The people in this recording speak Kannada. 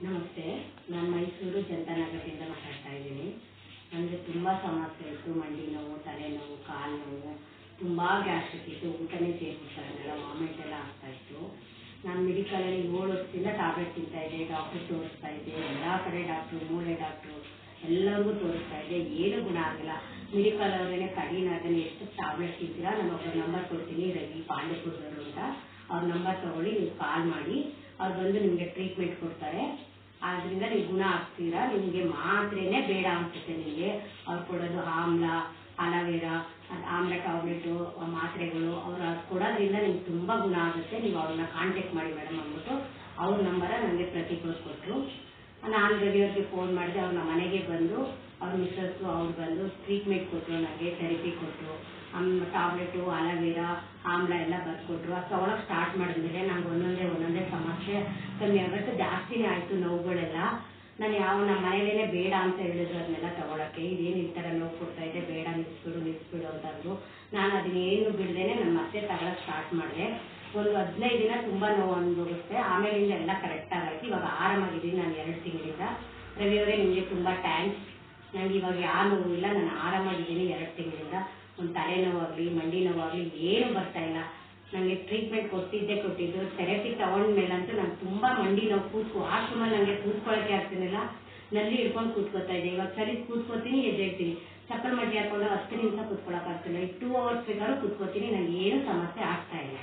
ನಮಸ್ತೆ, ನಾನು ಮೈಸೂರು ಜನತಾನಗರದಿಂದ ಮಾತಾಡ್ತಾ ಇದ್ದೀನಿ. ನನಗೆ ತುಂಬ ಸಮಸ್ಯೆ ಇತ್ತು. ಮಂಡಿ ನೋವು, ತಲೆನೋವು, ಕಾಲು ನೋವು, ತುಂಬ ಗ್ಯಾಸ್ಟ್ರಿಕ್ ಇತ್ತು. ಊಟನೇ ಸೇರ್ಬಿಡ್ತಾ ಇರಲಿಲ್ಲ, ವಾಮಿಟ್ ಎಲ್ಲ ಆಗ್ತಾಯಿತ್ತು. ನಾನು ಮೆಡಿಕಲಲ್ಲಿ 7 ವರ್ಷದಿಂದ ಟ್ಯಾಬ್ಲೆಟ್ ತಿಂತಾಯಿದ್ದೆ, ಡಾಕ್ಟ್ರಿಗೆ ತೋರಿಸ್ತಾ ಇದ್ದೆ, ಎಲ್ಲ ಕಡೆ ಡಾಕ್ಟ್ರು, ಮೂಳೆ ಡಾಕ್ಟ್ರು ಎಲ್ಲರಿಗೂ ತೋರಿಸ್ತಾ ಇದ್ದೆ, ಏನೂ ಗುಣ ಆಗಿಲ್ಲ. ಮೆಡಿಕಲ್ ಅವರೇ ಕಡಿಮೆ ಅದನ್ನು ಎಷ್ಟು ಟ್ಯಾಬ್ಲೆಟ್ ತಿಂತೀರಾ, ನಾನು ಒಬ್ಬರ ನಂಬರ್ ಕೊಡ್ತೀನಿ, ರವಿ ಪಾಂಡೆಪುರದವರು ಅಂತ. ಅವ್ರ ನಂಬರ್ ತೊಗೊಳ್ಳಿ, ನೀವು ಕಾಲ್ ಮಾಡಿ, ಅವ್ರು ಬಂದು ನಿಮಗೆ ಟ್ರೀಟ್ಮೆಂಟ್ ಕೊಡ್ತಾರೆ. ಆದ್ದರಿಂದ ನೀವು ಗುಣ ಆಗ್ತೀರಾ. ನಿಮಗೆ ಮಾತ್ರೆನೇ ಬೇಡ ಅನಿಸುತ್ತೆ. ನಿಮಗೆ ಅವ್ರು ಕೊಡೋದು ಆಮ್ಲ, ಅಲೋವೆರಾ, ಆಮ್ಲ ಟ್ಯಾಬ್ಲೆಟು, ಮಾತ್ರೆಗಳು ಅವ್ರು ಅದು ಕೊಡೋದ್ರಿಂದ ನಿಮ್ಗೆ ತುಂಬ ಗುಣ ಆಗುತ್ತೆ. ನೀವು ಅವ್ರನ್ನ ಕಾಂಟ್ಯಾಕ್ಟ್ ಮಾಡಿ ಮೇಡಮ್ ಅಂದ್ಬಿಟ್ಟು ಅವ್ರ ನಂಬರ ನನಗೆ ಪ್ರತಿಭಾ ಕೊಟ್ಟರು. ನಾನು ರವಿಯವ್ರಿಗೆ ಫೋನ್ ಮಾಡಿದೆ. ಅವ್ರು ನಮ್ಮ ಮನೆಗೆ ಬಂದು ಅವ್ರ ಮಿಸ್ಸಸ್ಸು ಅವ್ರು ಬಂದು ಟ್ರೀಟ್ಮೆಂಟ್ ಕೊಟ್ಟರು, ನನಗೆ ಥೆರಪಿ ಕೊಟ್ಟರು. ಟ್ಯಾಬ್ಲೆಟು, ಅಲೋವೆರಾ, ಆಮ್ಲ ಎಲ್ಲ ಬರ್ಕೊಟ್ರು. ಅದು ತೊಗೊಳಕ್ಕೆ ಸ್ಟಾರ್ಟ್ ಮಾಡಿದ್ಮೇಲೆ ನಂಗೆ ಒಂದೊಂದೇ ಸಮಸ್ಯೆ ಕಮ್ಮಿ ಆಗುತ್ತೆ. ಜಾಸ್ತಿನೇ ಆಯಿತು ನೋವುಗಳೆಲ್ಲ. ನಾನು ನಮ್ಮ ಮನೇಲೇ ಬೇಡ ಅಂತ ಹೇಳಿದ್ರು ಅದನ್ನೆಲ್ಲ ತೊಗೊಳಕ್ಕೆ. ಇದೇನು ಈ ಥರ ನೋವು ಕೊಡ್ತಾಯಿದೆ, ಬೇಡ ನಿಲ್ಲಿಸ್ಬಿಡು ಅಂತಂದರು. ನಾನು ಅದನ್ನೇನು ಬಿಡದೇನೆ ನಾನು ಮತ್ತೆ ತಗೊಳಕ್ಕೆ ಸ್ಟಾರ್ಟ್ ಮಾಡಿದೆ. ಒಂದು 15 ದಿನ ತುಂಬ ನೋವು ಅನುಭವಿಸ್ದೆ. ಆಮೇಲಿಂದ ಎಲ್ಲ ಕರೆಕ್ಟಾಗಿ ಆಯಿತು. ಇವಾಗ ಆರಾಮಾಗಿದ್ದೀನಿ ನಾನು 2 ತಿಂಗಳಿಂದ. ರವಿಯವರೇ ನಿಮಗೆ ತುಂಬ ಥ್ಯಾಂಕ್ಸ್. ನನಗೆ ಇವಾಗ ಯಾವ ನೋವು ಇಲ್ಲ, ನಾನು ಆರಾಮಾಗಿದ್ದೀನಿ 2 ತಿಂಗಳಿಂದ. ಒಂದು ತಲೆನೋವಾಗಲಿ, ಮಂಡಿ ನೋವಾಗಲಿ ಏನೂ ಬರ್ತಾಯಿಲ್ಲ. ನನಗೆ ಟ್ರೀಟ್ಮೆಂಟ್ ಕೊಟ್ಟಿದ್ದು ಥೆರಪಿ ತೊಗೊಂಡ್ಮೇಲಂತೂ ನಾನು ತುಂಬ ಮಂಡಿ ನೋವು ಆಶ್ರಮಲ್ಲಿ ನನಗೆ ಕೂತ್ಕೊಳ್ಳೋಕ್ಕೆ ಆಗ್ತಿರಲಿಲ್ಲ. ನಲ್ಲಿ ಹಿಡ್ಕೊಂಡು ಕೂತ್ಕೋತಾ ಇದ್ದೆ. ಇವಾಗ ಸರಿ ಕೂತ್ಕೋತೀನಿ, ಎದ್ದೇಳ್ತೀನಿ. ಚಪ್ಪಲ್ ಮಡ್ಡಿ ಹಾಕೊಂಡು 10 ನಿಮಿಷ ಕೂತ್ಕೊಳ್ಳೋಕ್ಕಾಗ್ತಿಲ್ಲ. 2 ಅವರ್ಸ್ ಬೇಕಾದ್ರೂ ಕೂತ್ಕೋತೀನಿ. ನನಗೆ ಏನೂ ಸಮಸ್ಯೆ ಆಗ್ತಾಯಿಲ್ಲ.